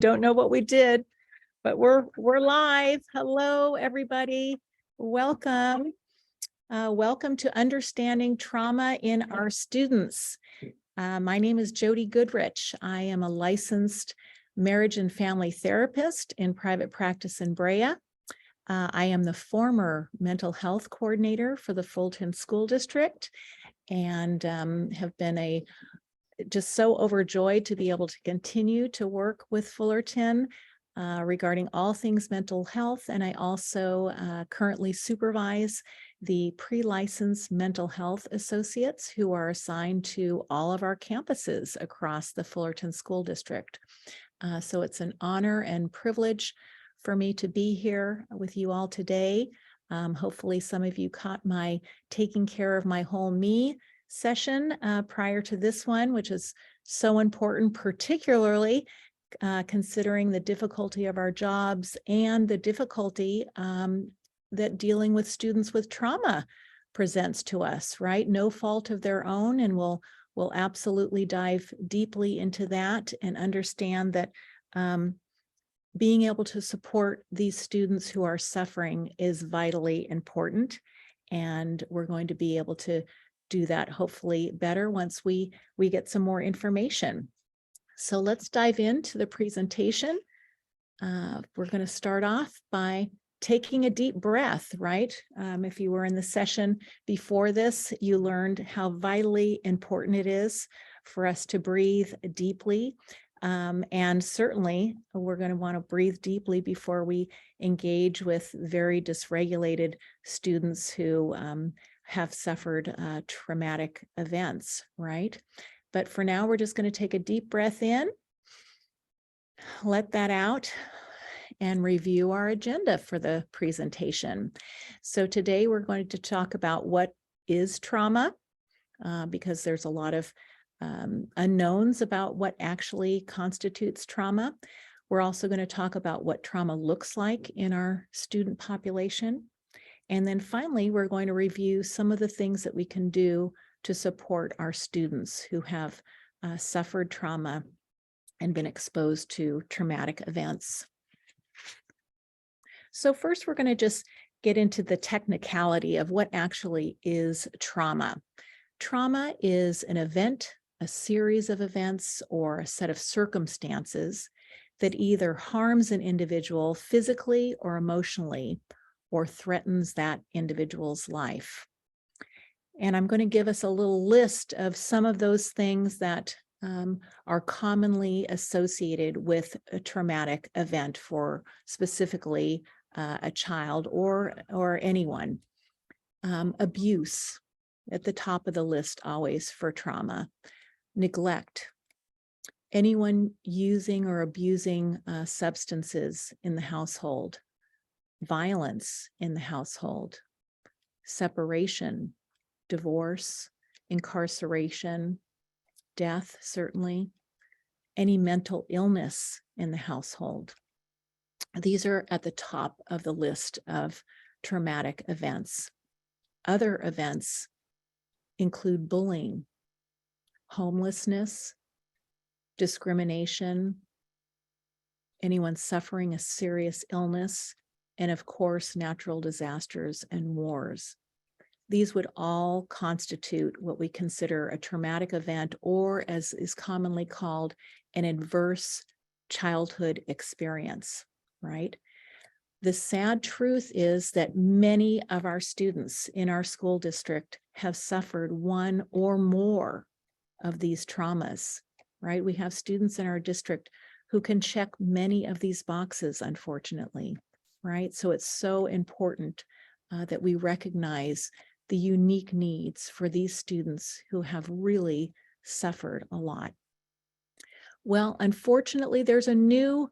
Don't know what we did, but we're live. Hello, everybody. Welcome. Welcome to Understanding Trauma in Our Students. My name is Jody Goodrich. I am a licensed marriage and family therapist in private practice in Brea. I am the former mental health coordinator for the Fulton School District and have been just so overjoyed to be able to continue to work with Fullerton regarding all things mental health. And I also currently supervise the pre-licensed mental health associates who are assigned to all of our campuses across the Fullerton School District. So it's an honor and privilege for me to be here with you all today. Hopefully some of you caught my Taking Care of My Whole Me session prior to this one, which is so important, particularly considering the difficulty of our jobs and the difficulty that dealing with students with trauma presents to us, right? No fault of their own, and we'll absolutely dive deeply into that and understand that being able to support these students who are suffering is vitally important, and we're going to be able to do that hopefully better once we get some more information. So let's dive into the presentation. We're going to start off by taking a deep breath, right? If you were in the session before this, you learned how vitally important it is for us to breathe deeply. And certainly we're going to want to breathe deeply before we engage with very dysregulated students who have suffered traumatic events, right? But for now, we're just going to take a deep breath in, let that out, and review our agenda for the presentation. So today we're going to talk about what is trauma, because there's a lot of unknowns about what actually constitutes trauma. We're also going to talk about what trauma looks like in our student population. And then finally, we're going to review some of the things that we can do to support our students who have suffered trauma and been exposed to traumatic events. So first, we're going to just get into the technicality of what actually is trauma. Trauma is an event, a series of events, or a set of circumstances that either harms an individual physically or emotionally, or threatens that individual's life. And I'm going to give us a little list of some of those things that are commonly associated with a traumatic event for specifically a child or anyone. Abuse at the top of the list always for trauma. Neglect. Anyone using or abusing substances in the household. Violence in the household. Separation, divorce, incarceration, death, certainly. Any mental illness in the household. These are at the top of the list of traumatic events. Other events include bullying, homelessness, discrimination, anyone suffering a serious illness, and of course, natural disasters and wars. These would all constitute what we consider a traumatic event, or as is commonly called, an adverse childhood experience, right? The sad truth is that many of our students in our school district have suffered one or more of these traumas, right? We have students in our district who can check many of these boxes, unfortunately, right? So it's so important that we recognize the unique needs for these students who have really suffered a lot. Well, unfortunately, there's a new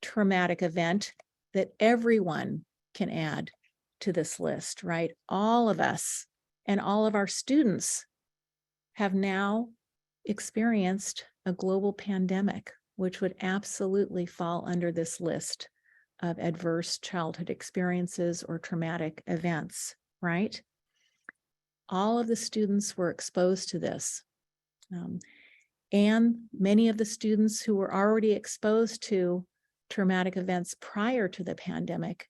traumatic event that everyone can add to this list, right? All of us and all of our students have now experienced a global pandemic, which would absolutely fall under this list of adverse childhood experiences or traumatic events, right? All of the students were exposed to this. And many of the students who were already exposed to traumatic events prior to the pandemic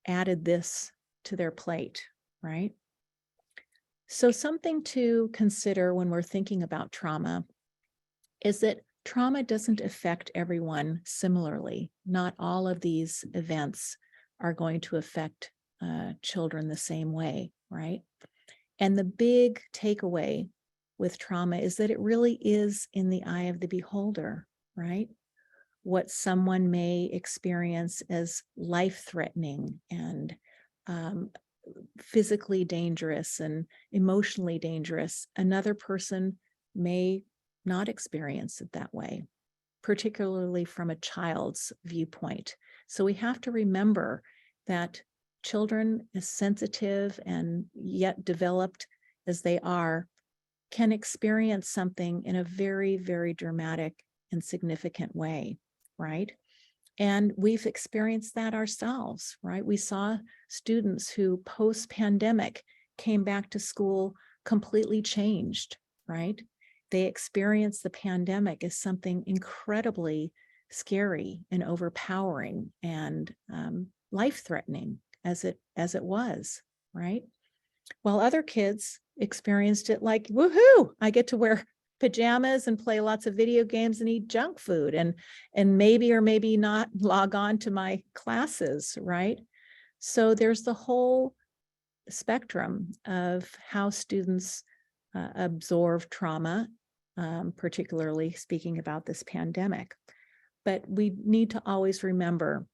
added this to their plate, right? So something to consider when we're thinking about trauma is that trauma doesn't affect everyone similarly. Not all of these events are going to affect children the same way, right? And the big takeaway with trauma is that it really is in the eye of the beholder, right? What someone may experience as life-threatening and physically dangerous and emotionally dangerous, another person may not experience it that way, particularly from a child's viewpoint. So we have to remember that children, as sensitive and yet developed as they are, can experience something in a very, very dramatic and significant way, right? And we've experienced that ourselves, right? We saw students who post-pandemic came back to school completely changed, right? They experienced the pandemic as something incredibly scary and overpowering and life-threatening as it was, right? While other kids experienced it like, woohoo, I get to wear pajamas and play lots of video games and eat junk food and maybe or maybe not log on to my classes, right? So there's the whole spectrum of how students absorb trauma, particularly speaking about this pandemic. But we need to always remember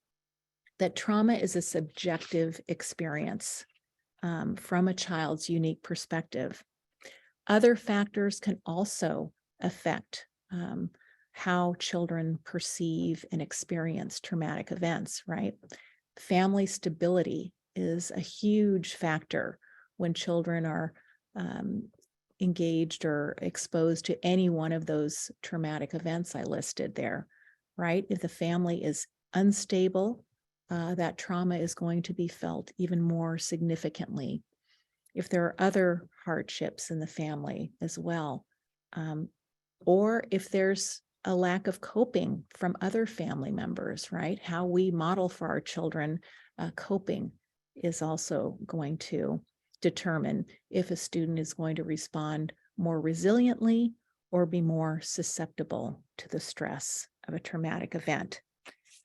that trauma is a subjective experience from a child's unique perspective. Other factors can also affect how children perceive and experience traumatic events, right? Family stability is a huge factor when children are engaged or exposed to any one of those traumatic events I listed there, right? If the family is unstable, that trauma is going to be felt even more significantly. If there are other hardships in the family as well, or if there's a lack of coping from other family members, right? How we model for our children coping is also going to determine if a student is going to respond more resiliently or be more susceptible to the stress of a traumatic event.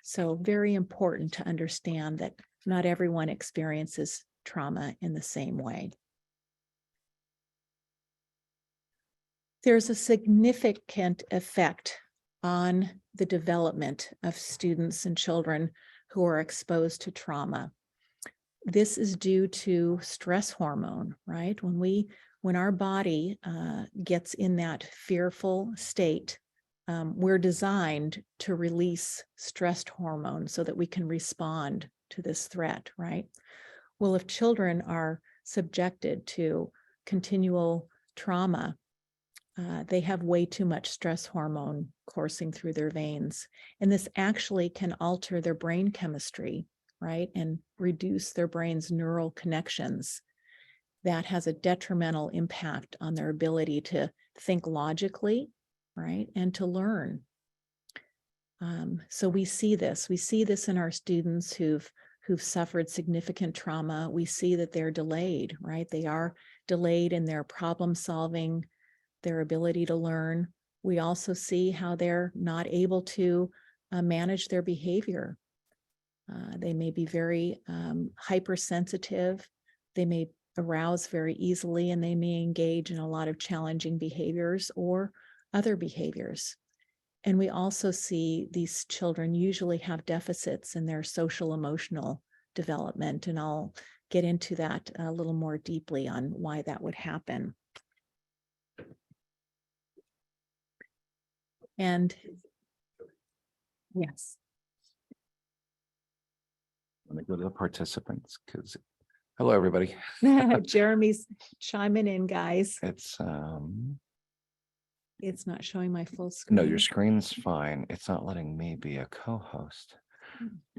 So very important to understand that not everyone experiences trauma in the same way. There's a significant effect on the development of students and children who are exposed to trauma. This is due to stress hormone, right? When our body gets in that fearful state, we're designed to release stress hormone so that we can respond to this threat, right? Well, if children are subjected to continual trauma, they have way too much stress hormone coursing through their veins. And this actually can alter their brain chemistry, right? And reduce their brain's neural connections. That has a detrimental impact on their ability to think logically, right? And to learn. So we see this in our students who've suffered significant trauma. We see that they're delayed, right? They are delayed in their problem solving, their ability to learn. We also see how they're not able to manage their behavior. They may be very hypersensitive. They may arouse very easily, and they may engage in a lot of challenging behaviors or other behaviors. And we also see these children usually have deficits in their social emotional development. And I'll get into that a little more deeply on why that would happen. And yes. Let me go to the participants because, hello, everybody. Jeremy's chiming in, guys. It's not showing my full screen. no, your screen's fine. It's not letting me be a co-host.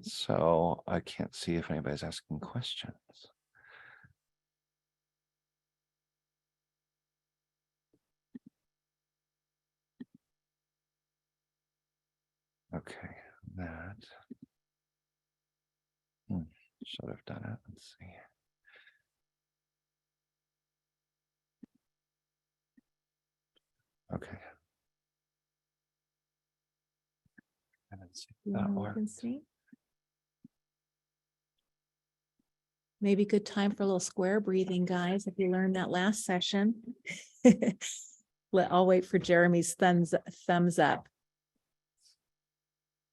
So I can't see if anybody's asking questions. Okay, that. Should have done it. Let's see. Okay. And then see if that Look works. and see. Maybe good time for a little square breathing, guys, if you learned that last session. I'll wait for Jeremy's thumbs up.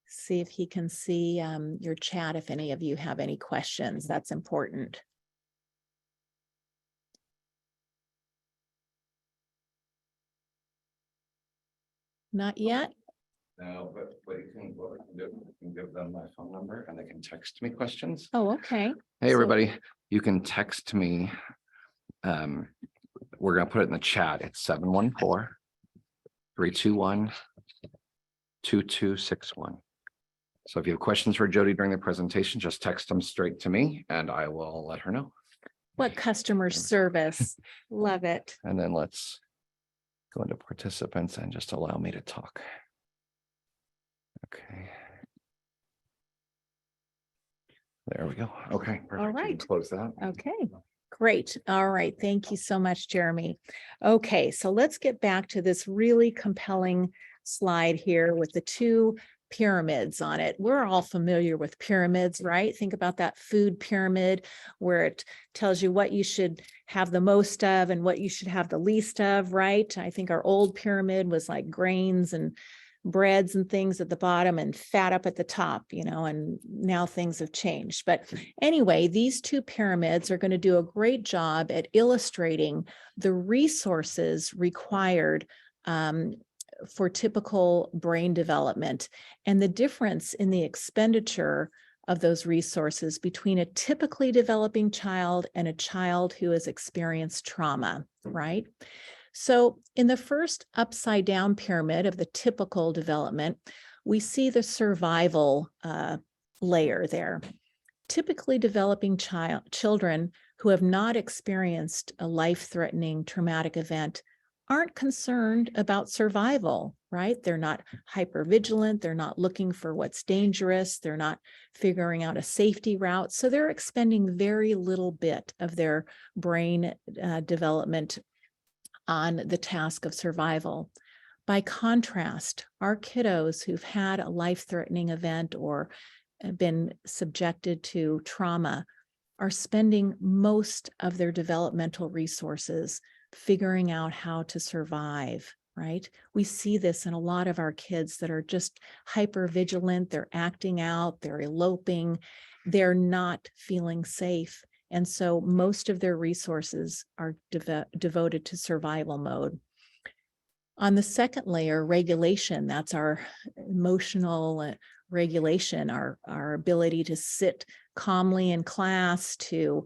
See if he can see your chat, if any of you have any questions. That's important. Not yet? No, but what we can do, we can give them my phone number and they can text me questions. Oh, okay. Hey, So- everybody, you can text me. We're gonna put it in the chat. It's 714-321-2261. So if you have questions for Jody during the presentation, just text them straight to me and I will let her know. What customer service? Love it. And then let's go into participants and just allow me to talk. Okay. There we go. Okay. Perfect. You can right. close that. Okay, great. All right. Thank you so much, Jeremy. Okay, so let's get back to this really compelling slide here with the two pyramids on it. We're all familiar with pyramids, right? Think about that food pyramid where it tells you what you should have the most of and what you should have the least of, right? I think our old pyramid was like grains and breads and things at the bottom and fat up at the top, and now things have changed. But anyway, these two pyramids are going to do a great job at illustrating the resources required for typical brain development and the difference in the expenditure of those resources between a typically developing child and a child who has experienced trauma, right? So in the first upside down pyramid of the typical development, we see the survival layer there. Typically developing children who have not experienced a life-threatening traumatic event aren't concerned about survival, right? They're not hypervigilant. They're not looking for what's dangerous. They're not figuring out a safety route. So they're expending very little bit of their brain development on the task of survival. By contrast, our kiddos who've had a life-threatening event or been subjected to trauma are spending most of their developmental resources figuring out how to survive, right? We see this in a lot of our kids that are just hyper-vigilant, they're acting out, they're eloping, they're not feeling safe. And so most of their resources are devoted to survival mode. On the second layer, regulation, that's our emotional regulation, our ability to sit calmly in class, to,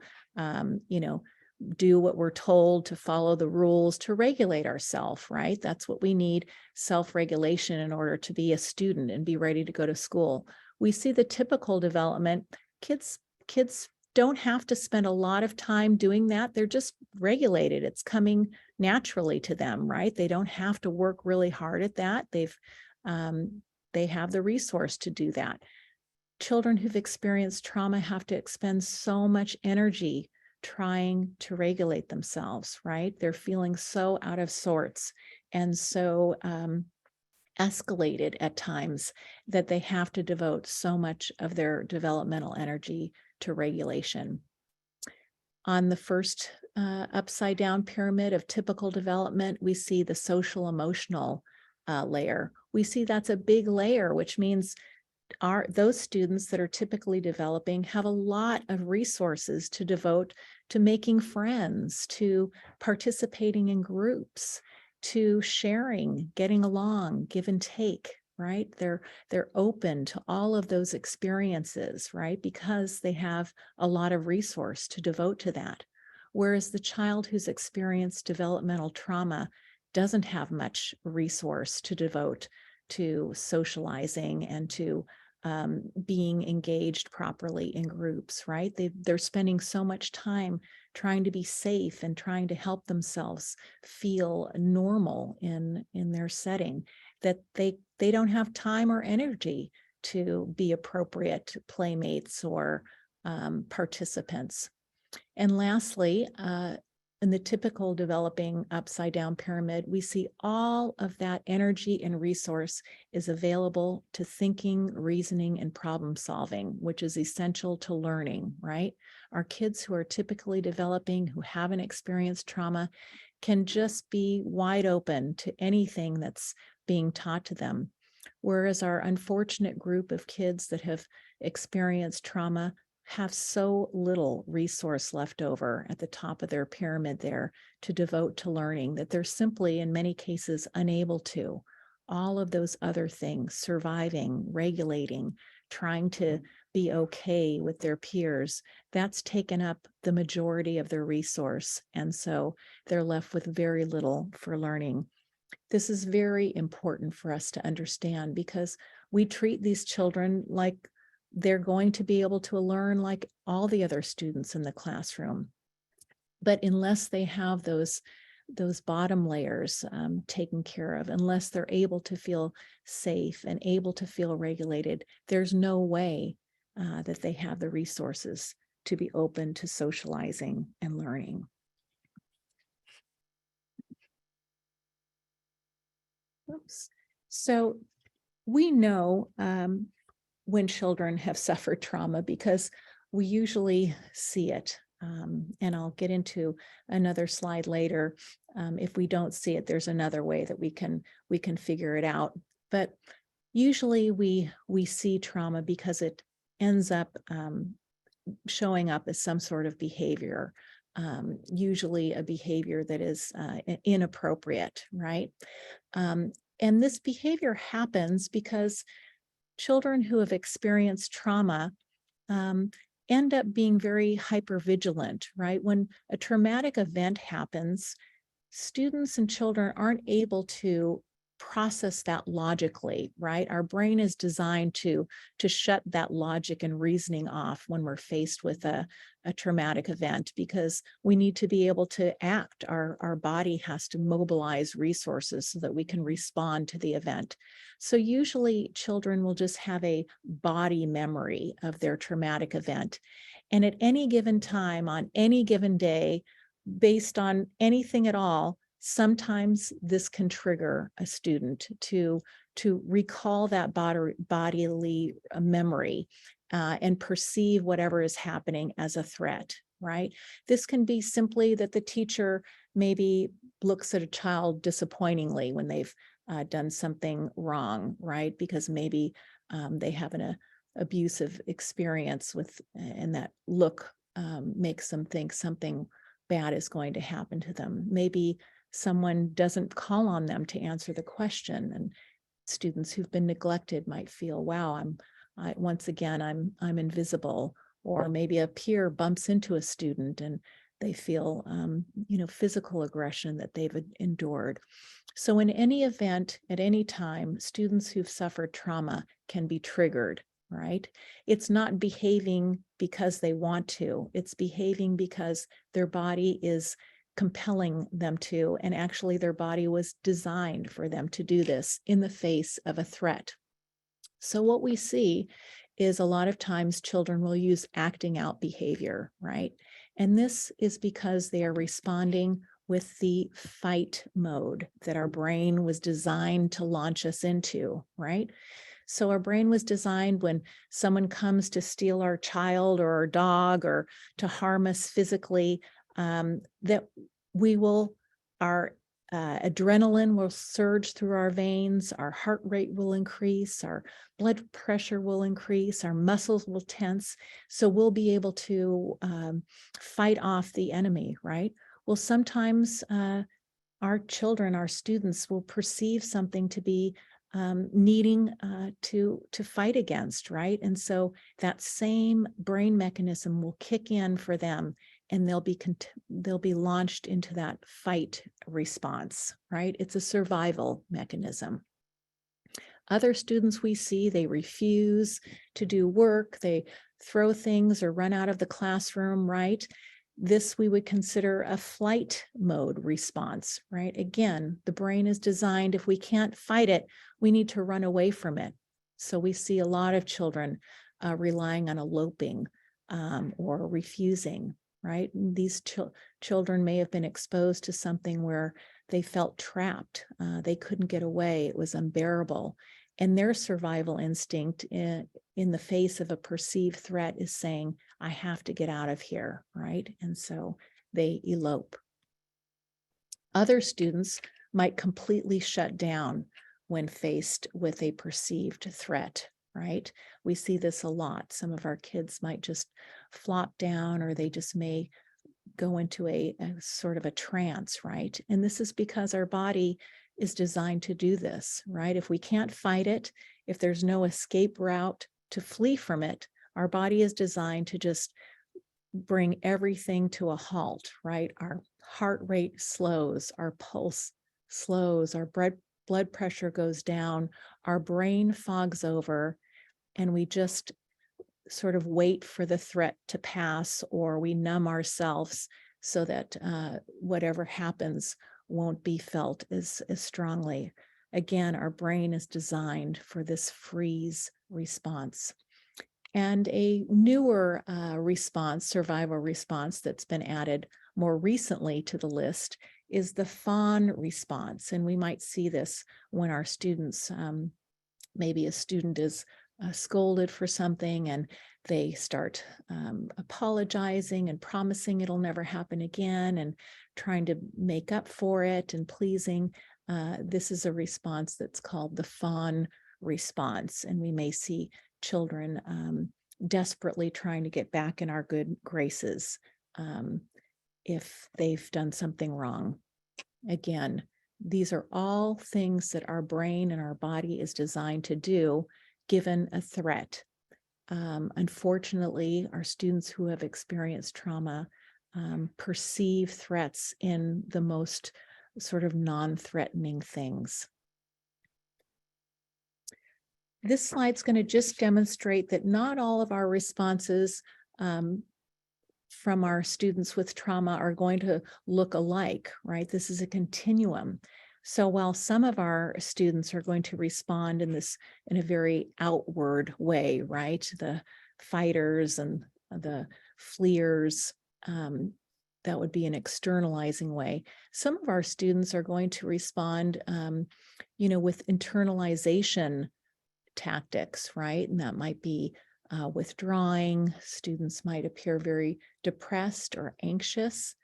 do what we're told, to follow the rules, to regulate ourselves, right? That's what we need, self-regulation, in order to be a student and be ready to go to school. We see the typical development, kids don't have to spend a lot of time doing that. They're just regulated. It's coming naturally to them, right? They don't have to work really hard at that. They have the resource to do that. Children who've experienced trauma have to expend so much energy trying to regulate themselves, right? They're feeling so out of sorts and so escalated at times that they have to devote so much of their developmental energy to regulation. On the first upside down pyramid of typical development, we see the social emotional layer. We see that's a big layer, which means those students that are typically developing have a lot of resources to devote to making friends, to participating in groups, to sharing, getting along, give and take, right? They're open to all of those experiences, right? Because they have a lot of resource to devote to that. Whereas the child who's experienced developmental trauma doesn't have much resource to devote to socializing and to being engaged properly in groups, right? They're spending so much time trying to be safe and trying to help themselves feel normal in their setting that they they don't have time or energy to be appropriate playmates or participants. And lastly, in the typical developing upside down pyramid, we see all of that energy and resource is available to thinking, reasoning, and problem solving, which is essential to learning, right? Our kids who are typically developing, who haven't experienced trauma, can just be wide open to anything that's being taught to them. Whereas our unfortunate group of kids that have experienced trauma have so little resource left over at the top of their pyramid there to devote to learning that they're simply, in many cases, unable to. All of those other things, surviving, regulating, trying to be okay with their peers, that's taken up the majority of their resource. And so they're left with very little for learning. This is very important for us to understand because we treat these children like they're going to be able to learn like all the other students in the classroom. But unless they have those bottom layers taken care of, unless they're able to feel safe and able to feel regulated, there's no way that they have the resources to be open to socializing and learning. Oops. So we know when children have suffered trauma because we usually see it. And I'll get into another slide later. If we don't see it, there's another way that we can figure it out. But usually we see trauma because it ends up showing up as some sort of behavior, usually a behavior that is inappropriate, right? And this behavior happens because children who have experienced trauma end up being very hypervigilant, right? When a traumatic event happens, students and children aren't able to process that logically, right? Our brain is designed to shut that logic and reasoning off when we're faced with a traumatic event because we need to be able to act. Our body has to mobilize resources so that we can respond to the event. So usually children will just have a body memory of their traumatic event. And at any given time, on any given day, based on anything at all, sometimes this can trigger a student to recall that bodily memory and perceive whatever is happening as a threat, right? This can be simply that the teacher maybe looks at a child disappointingly when they've done something wrong, right? Because maybe they have an abusive experience with, and that look makes them think something bad is going to happen to them. Maybe someone doesn't call on them to answer the question, and students who've been neglected might feel, wow, once again, I'm invisible. Or maybe a peer bumps into a student and they feel, physical aggression that they've endured. So in any event, at any time, students who've suffered trauma can be triggered, right? It's not behaving because they want to, it's behaving because their body is compelling them to, and actually their body was designed for them to do this in the face of a threat. So what we see is a lot of times children will use acting out behavior, right? And this is because they are responding with the fight mode that our brain was designed to launch us into, right? So our brain was designed when someone comes to steal our child or our dog or to harm us physically, that our adrenaline will surge through our veins, our heart rate will increase, our blood pressure will increase, our muscles will tense. So we'll be able to fight off the enemy, right? Well, sometimes our children, our students will perceive something to be needing to fight against, right? And so that same brain mechanism will kick in for them, and they'll be launched into that fight response, right? It's a survival mechanism. Other students we see, they refuse to do work, they throw things or run out of the classroom, right? This we would consider a flight mode response, right? Again, the brain is designed, if we can't fight it, we need to run away from it. So we see a lot of children relying on eloping or refusing, right? These children may have been exposed to something where they felt trapped. They couldn't get away. It was unbearable. And their survival instinct in the face of a perceived threat is saying, I have to get out of here, right? And so they elope. Other students might completely shut down when faced with a perceived threat, right? We see this a lot. Some of our kids might just flop down, or they just may go into a sort of a trance, right? And this is because our body is designed to do this, right? If we can't fight it, if there's no escape route to flee from it, our body is designed to just bring everything to a halt, right? Our heart rate slows, our pulse slows, our blood pressure goes down, our brain fogs over, and we just sort of wait for the threat to pass, or we numb ourselves so that whatever happens won't be felt as strongly. Again, our brain is designed for this freeze response. And a newer response, survival response that's been added more recently to the list is the fawn response. And we might see this when our students, maybe a student is scolded for something and they start apologizing and promising it'll never happen again and trying to make up for it and pleasing. This is a response that's called the fawn response. And we may see children desperately trying to get back in our good graces if they've done something wrong. Again, these are all things that our brain and our body is designed to do given a threat. Unfortunately, our students who have experienced trauma perceive threats in the most sort of non-threatening things. This slide's going to just demonstrate that not all of our responses from our students with trauma are going to look alike, right? This is a continuum. So while some of our students are going to respond in a very outward way, right? The fighters and the fleers, that would be an externalizing way. Some of our students are going to respond, with internalization tactics, right? And that might be withdrawing. Students might appear very depressed or anxious.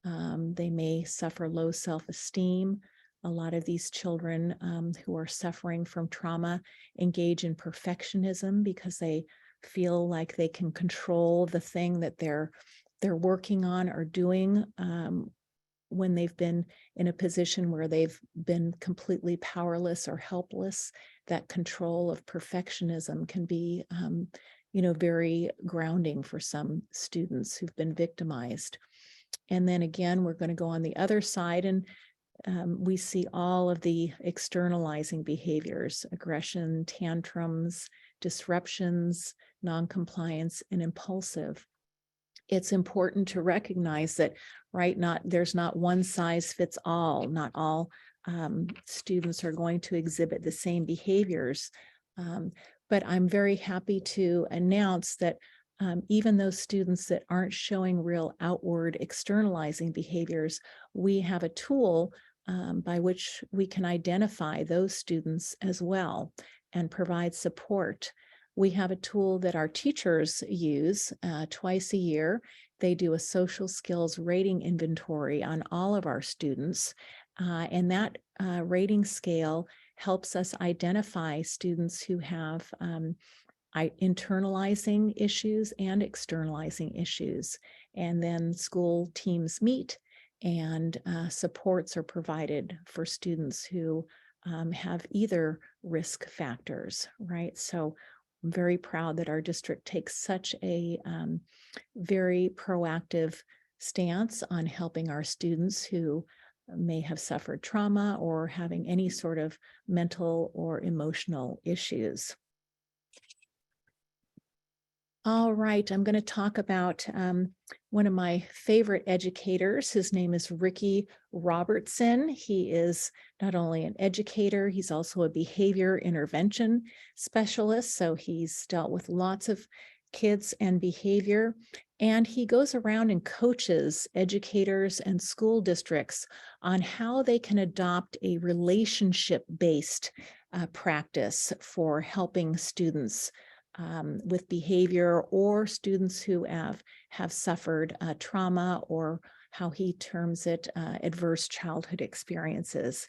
They may suffer low self-esteem. A lot of these children who are suffering from trauma engage in perfectionism because they feel like they can control the thing that they're working on or doing when they've been in a position where they've been completely powerless or helpless. That control of perfectionism can be, very grounding for some students who've been victimized. And then again, we're going to go on the other side, and we see all of the externalizing behaviors: aggression, tantrums, disruptions, noncompliance, and impulsive. It's important to recognize that, right, there's not one size fits all. Not all students are going to exhibit the same behaviors. But I'm very happy to announce that even those students that aren't showing real outward externalizing behaviors, we have a tool by which we can identify those students as well and provide support. We have a tool that our teachers use twice a year. They do a social skills rating inventory on all of our students. And that rating scale helps us identify students who have internalizing issues and externalizing issues. And then school teams meet and supports are provided for students who have either risk factors, right? So I'm very proud that our district takes such a very proactive stance on helping our students who may have suffered trauma or having any sort of mental or emotional issues. All right, I'm going to talk about one of my favorite educators. His name is Ricky Robertson. He is not only an educator, he's also a behavior intervention specialist. So he's dealt with lots of kids and behavior. And he goes around and coaches educators and school districts on how they can adopt a relationship-based practice for helping students with behavior, or students who have suffered trauma, or how he terms it, adverse childhood experiences.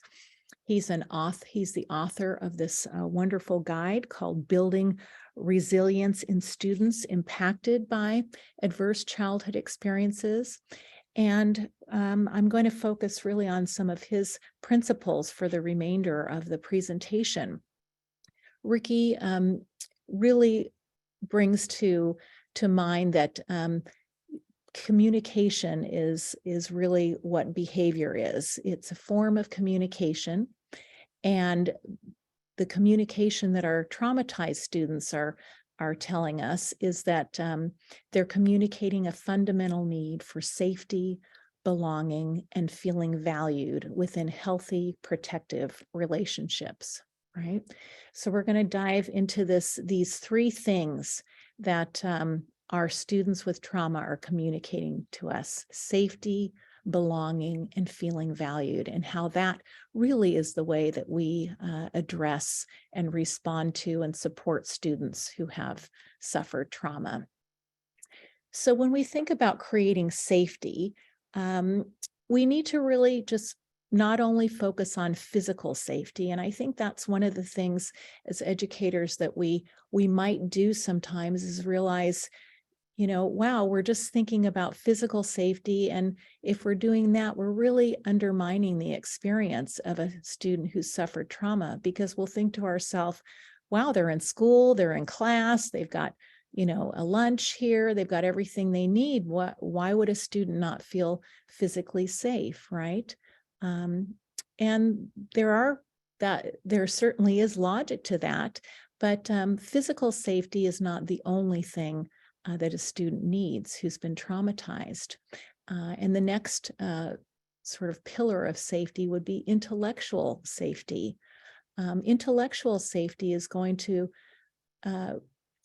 He's the author of this wonderful guide called Building Resilience in Students Impacted by Adverse Childhood Experiences. And I'm going to focus really on some of his principles for the remainder of the presentation. Ricky really brings to mind that communication is really what behavior is. It's a form of communication, and the communication that our traumatized students are telling us is that they're communicating a fundamental need for safety, belonging, and feeling valued within healthy, protective relationships, right? So we're going to dive into these three things that our students with trauma are communicating to us: safety, belonging, and feeling valued, and how that really is the way that we address and respond to and support students who have suffered trauma. So when we think about creating safety, we need to really just not only focus on physical safety, and I think that's one of the things as educators that we might do sometimes, is realize, wow, we're just thinking about physical safety. And if we're doing that, we're really undermining the experience of a student who's suffered trauma, because we'll think to ourselves, wow, they're in school, they're in class, they've got, a lunch here, they've got everything they need. Why would a student not feel physically safe, right? And there certainly is logic to that, but physical safety is not the only thing that a student needs who's been traumatized. And the next sort of pillar of safety would be intellectual safety. Intellectual safety is going to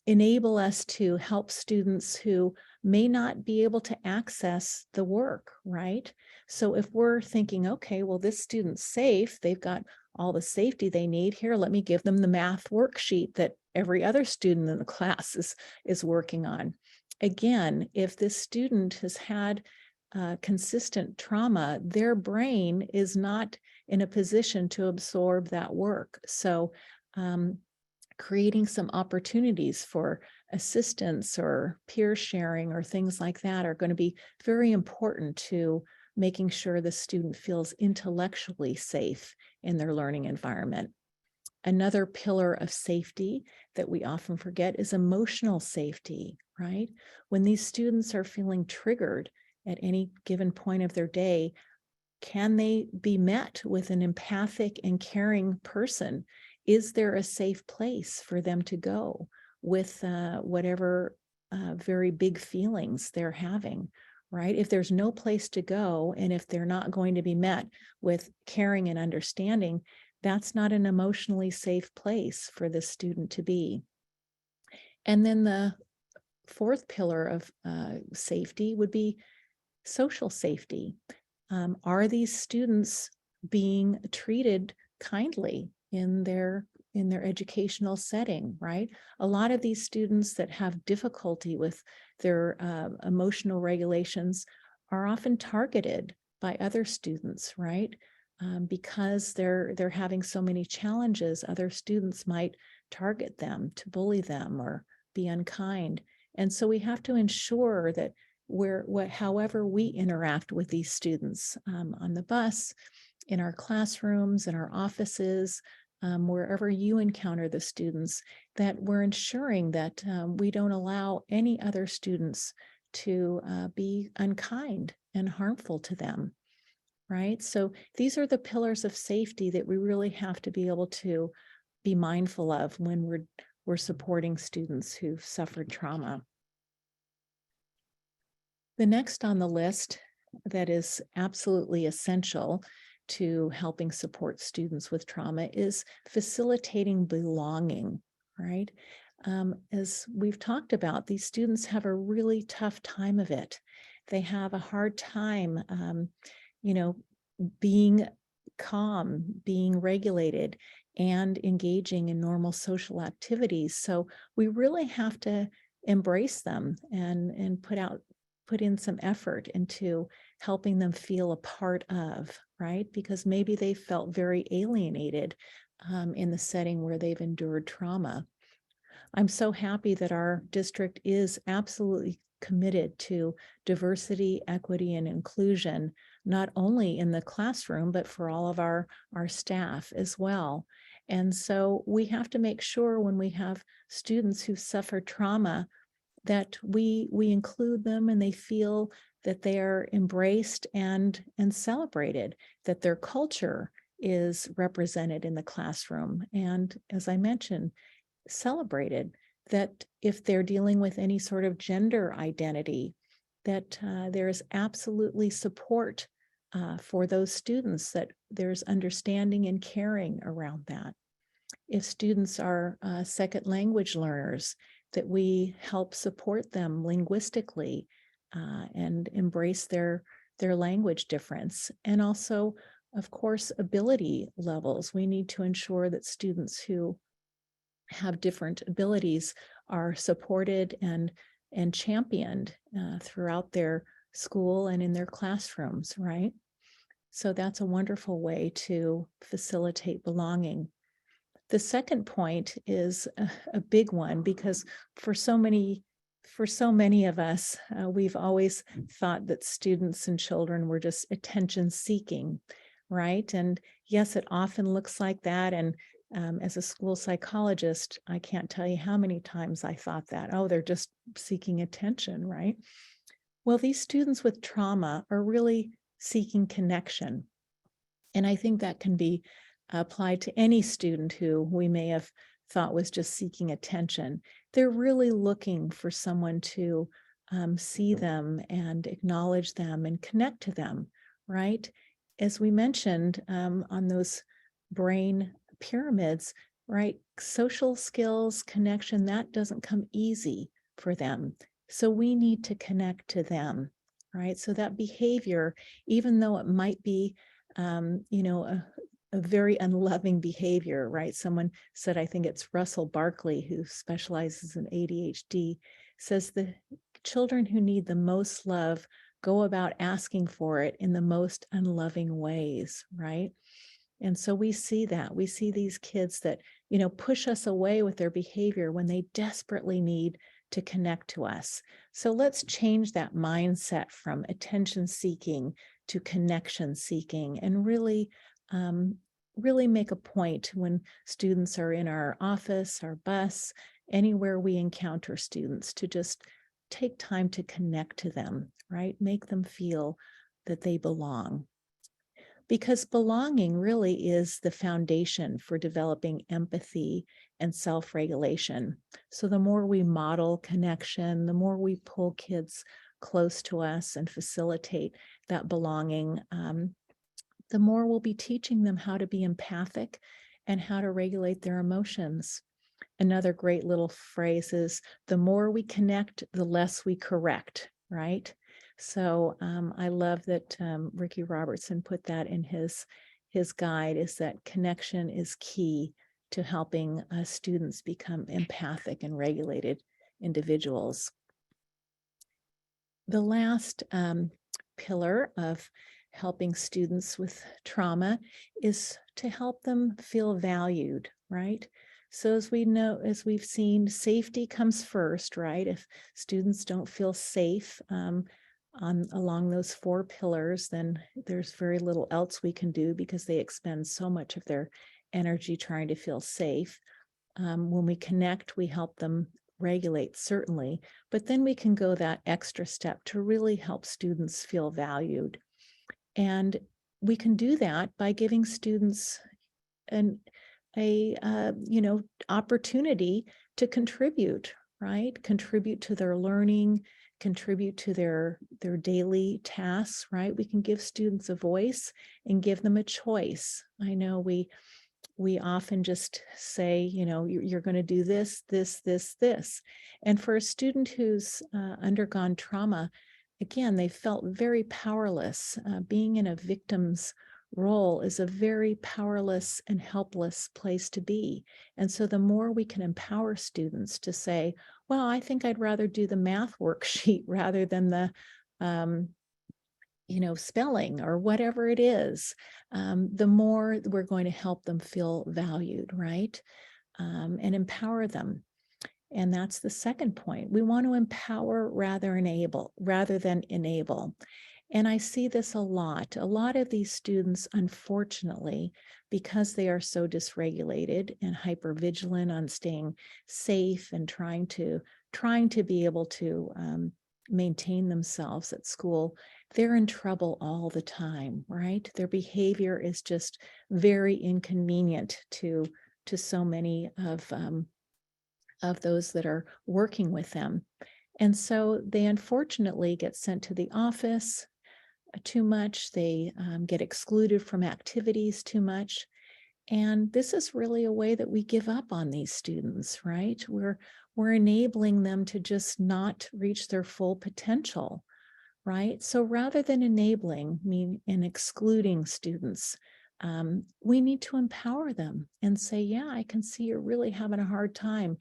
enable us to help students who may not be able to access the work, right? So if we're thinking, okay, well, this student's safe, they've got all the safety they need here, let me give them the math worksheet that every other student in the class is working on. Again, if this student has had consistent trauma, their brain is not in a position to absorb that work. So creating some opportunities for assistance or peer sharing or things like that are going to be very important to making sure the student feels intellectually safe in their learning environment. Another pillar of safety that we often forget is emotional safety, right? When these students are feeling triggered at any given point of their day, can they be met with an empathic and caring person? Is there a safe place for them to go with whatever very big feelings they're having, right? If there's no place to go, and if they're not going to be met with caring and understanding, that's not an emotionally safe place for the student to be. And then the fourth pillar of safety would be social safety. Are these students being treated kindly in their educational setting, right? A lot of these students that have difficulty with their emotional regulations are often targeted by other students, right? Because they're having so many challenges, other students might target them to bully them or be unkind. And so we have to ensure that however we interact with these students on the bus, in our classrooms, in our offices, wherever you encounter the students, that we're ensuring that we don't allow any other students to be unkind and harmful to them, right? So these are the pillars of safety that we really have to be able to be mindful of when we're supporting students who've suffered trauma. The next on the list that is absolutely essential to helping support students with trauma is facilitating belonging, right? As we've talked about, these students have a really tough time of it. They have a hard time, you know, being calm, being regulated, and engaging in normal social activities. So we really have to embrace them and put in some effort into helping them feel a part of, right? Because maybe they felt very alienated in the setting where they've endured trauma. I'm so happy that our district is absolutely committed to diversity, equity, and inclusion, not only in the classroom, but for all of our staff as well. And so we have to make sure when we have students who suffer trauma that we include them and they feel that they are embraced and celebrated, that their culture is represented in the classroom. And as I mentioned, celebrated, that if they're dealing with any sort of gender identity, that there's absolutely support for those students, that there's understanding and caring around that. If students are second language learners, that we help support them linguistically and embrace their language difference. And also, of course, ability levels. We need to ensure that students who have different abilities are supported and championed throughout their school and in their classrooms, right? So that's a wonderful way to facilitate belonging. The second point is a big one, because for so many of us, we've always thought that students and children were just attention seeking, right? And yes, it often looks like that. And as a school psychologist, I can't tell you how many times I thought that, oh, they're just seeking attention, right? Well, these students with trauma are really seeking connection. And I think that can be applied to any student who we may have thought was just seeking attention. They're really looking for someone to see them and acknowledge them and connect to them, right? As we mentioned on those brain pyramids, right? Social skills, connection, that doesn't come easy for them. So we need to connect to them, right? So that behavior, even though it might be, a very unloving behavior, right? Someone said, I think it's Russell Barkley, who specializes in ADHD, says the children who need the most love go about asking for it in the most unloving ways, right? And so we see that. We see these kids that, push us away with their behavior when they desperately need to connect to us. So let's change that mindset from attention seeking to connection seeking, and really make a point when students are in our office, our bus, anywhere we encounter students, to just take time to connect to them, right? Make them feel that they belong. Because belonging really is the foundation for developing empathy and self-regulation. So the more we model connection, the more we pull kids close to us and facilitate that belonging, the more we'll be teaching them how to be empathic and how to regulate their emotions. Another great little phrase is, the more we connect, the less we correct, right? So I love that Ricky Robertson put that in his guide, is that connection is key to helping students become empathic and regulated individuals. The last pillar of helping students with trauma is to help them feel valued, right? So as we know, as we've seen, safety comes first, right? If students don't feel safe along those 4 pillars, then there's very little else we can do, because they expend so much of their energy trying to feel safe. When we connect, we help them regulate, certainly, but then we can go that extra step to really help students feel valued. And we can do that by giving students an opportunity to contribute, right? Contribute to their learning, contribute to their daily tasks, right? We can give students a voice and give them a choice. I know we often just say, you know, you're going to do this, this, this, this. And for a student who's undergone trauma, again, they felt very powerless. Being in a victim's role is a very powerless and helpless place to be. And so the more we can empower students to say, well, I think I'd rather do the math worksheet rather than the spelling or whatever it is, the more we're going to help them feel valued, right? And empower them. And that's the second point. We want to empower rather than enable. And I see this a lot. A lot of these students, unfortunately, because they are so dysregulated and hypervigilant on staying safe and trying to be able to maintain themselves at school, they're in trouble all the time, right? Their behavior is just very inconvenient to so many of those that are working with them. And so they unfortunately get sent to the office too much. They get excluded from activities too much. And this is really a way that we give up on these students, right? We're enabling them to just not reach their full potential, right? So rather than enabling and excluding students, we need to empower them and say, yeah, I can see you're really having a hard time.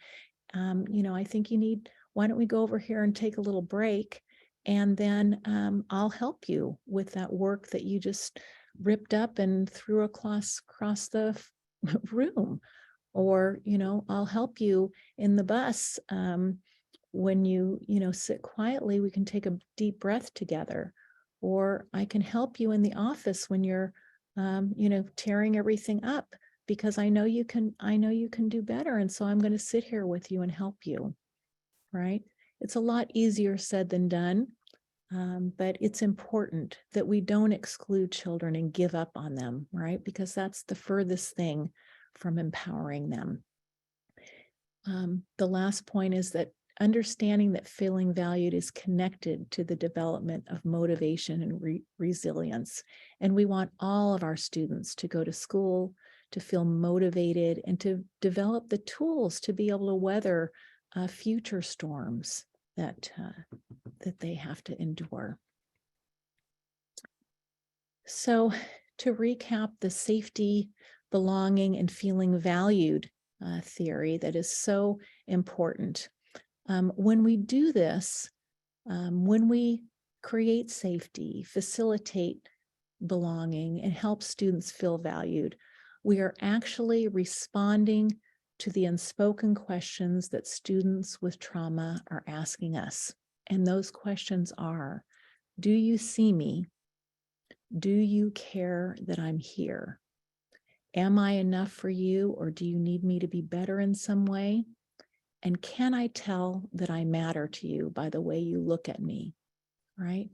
I think why don't we go over here and take a little break, and then I'll help you with that work that you just ripped up and threw across the room. Or, I'll help you in the bus. When you sit quietly, we can take a deep breath together. Or I can help you in the office when you're, tearing everything up, because I know you can do better. And so I'm going to sit here with you and help you, right? It's a lot easier said than done. But it's important that we don't exclude children and give up on them, right? Because that's the furthest thing from empowering them. The last point is that understanding that feeling valued is connected to the development of motivation and resilience. And we want all of our students to go to school, to feel motivated, and to develop the tools to be able to weather future storms that they have to endure. So to recap, the safety, belonging, and feeling valued theory that is so important. When we do this, when we create safety, facilitate belonging, and help students feel valued, we are actually responding to the unspoken questions that students with trauma are asking us. And those questions are, do you see me? Do you care that I'm here? Am I enough for you, or do you need me to be better in some way? And can I tell that I matter to you by the way you look at me, right?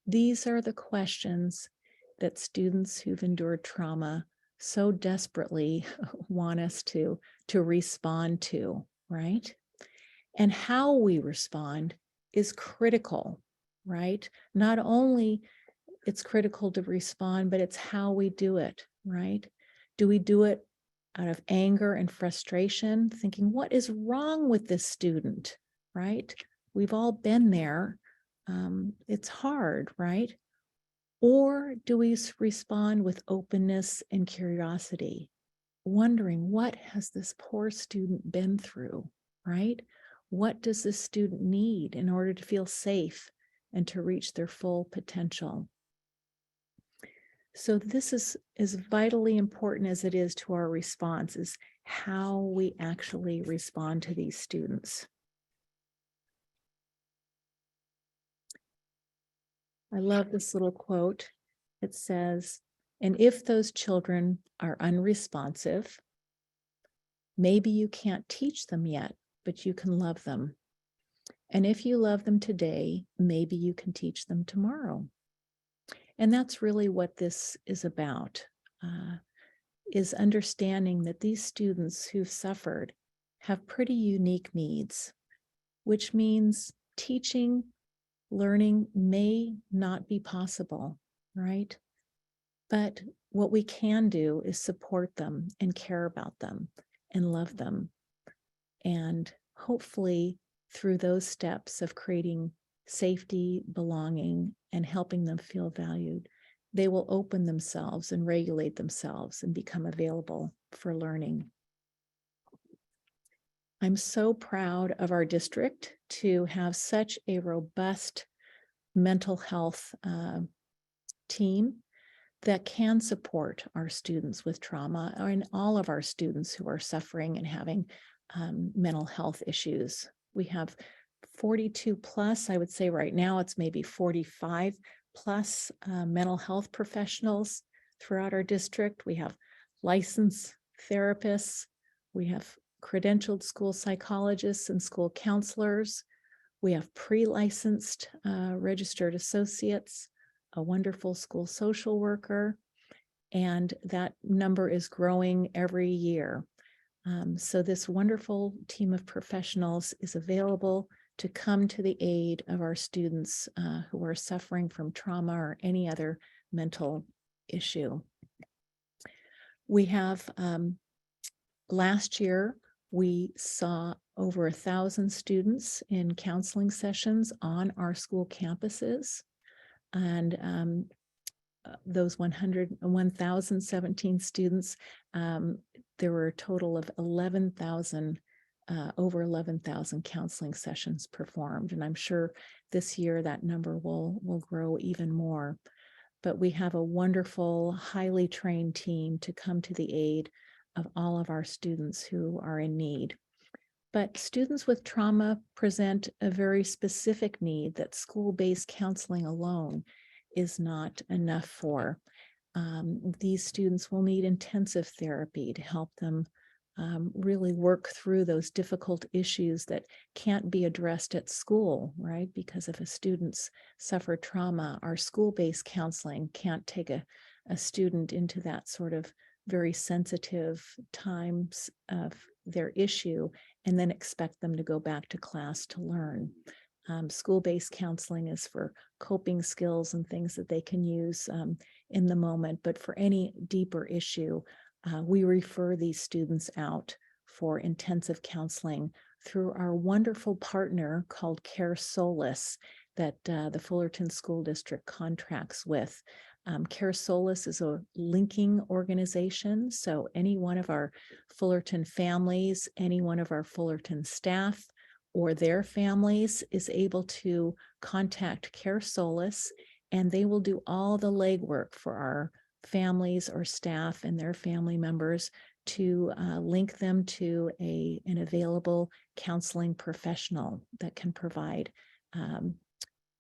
These are the questions that students who've endured trauma so desperately want us to respond to, right? And how we respond is critical, right? Not only it's critical to respond, but it's how we do it, right? Do we do it out of anger and frustration, thinking, what is wrong with this student, right? We've all been there. It's hard, right? Or do we respond with openness and curiosity, wondering, what has this poor student been through, right? What does this student need in order to feel safe and to reach their full potential? So this is as vitally important as it is to our response, is how we actually respond to these students. I love this little quote. It says, and if those children are unresponsive, maybe you can't teach them yet, but you can love them. And if you love them today, maybe you can teach them tomorrow. And that's really what this is about, is understanding that these students who've suffered have pretty unique needs. which means teaching, learning may not be possible, right? But what we can do is support them and care about them and love them. And hopefully through those steps of creating safety, belonging, and helping them feel valued, they will open themselves and regulate themselves and become available for learning. I'm so proud of our district to have such a robust mental health team that can support our students with trauma and all of our students who are suffering and having mental health issues. We have 42 plus, I would say right now it's maybe 45 plus mental health professionals throughout our district. We have licensed therapists. We have credentialed school psychologists and school counselors. We have pre-licensed registered associates, a wonderful school social worker, and that number is growing every year. So this wonderful team of professionals is available to come to the aid of our students who are suffering from trauma or any other mental issue. We have, last year, we saw over 1,000 students in counseling sessions on our school campuses. And those 1,017 students, there were a total of 11,000, over 11,000 counseling sessions performed. And I'm sure this year that number will grow even more. But we have a wonderful, highly trained team to come to the aid of all of our students who are in need. But students with trauma present a very specific need that school-based counseling alone is not enough for. These students will need intensive therapy to help them really work through those difficult issues that can't be addressed at school, right? Because if a student's suffered trauma, our school-based counseling can't take a student into that sort of very sensitive times of their issue and then expect them to go back to class to learn. School-based counseling is for coping skills and things that they can use in the moment, but for any deeper issue, we refer these students out for intensive counseling through our wonderful partner called Care Solace that the Fullerton School District contracts with. Care Solace is a linking organization, so any one of our Fullerton families, any one of our Fullerton staff, or their families is able to contact Care Solace, and they will do all the legwork for our families or staff and their family members to link them to an available counseling professional that can provide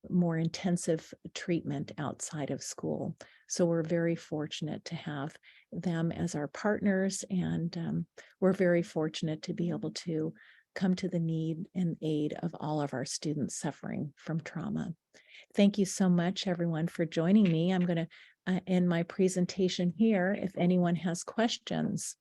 more intensive treatment outside of school. So we're very fortunate to have them as our partners, and we're very fortunate to be able to come to the need and aid of all of our students suffering from trauma. Thank you so much, everyone, for joining me. I'm going to end my presentation here if anyone has questions.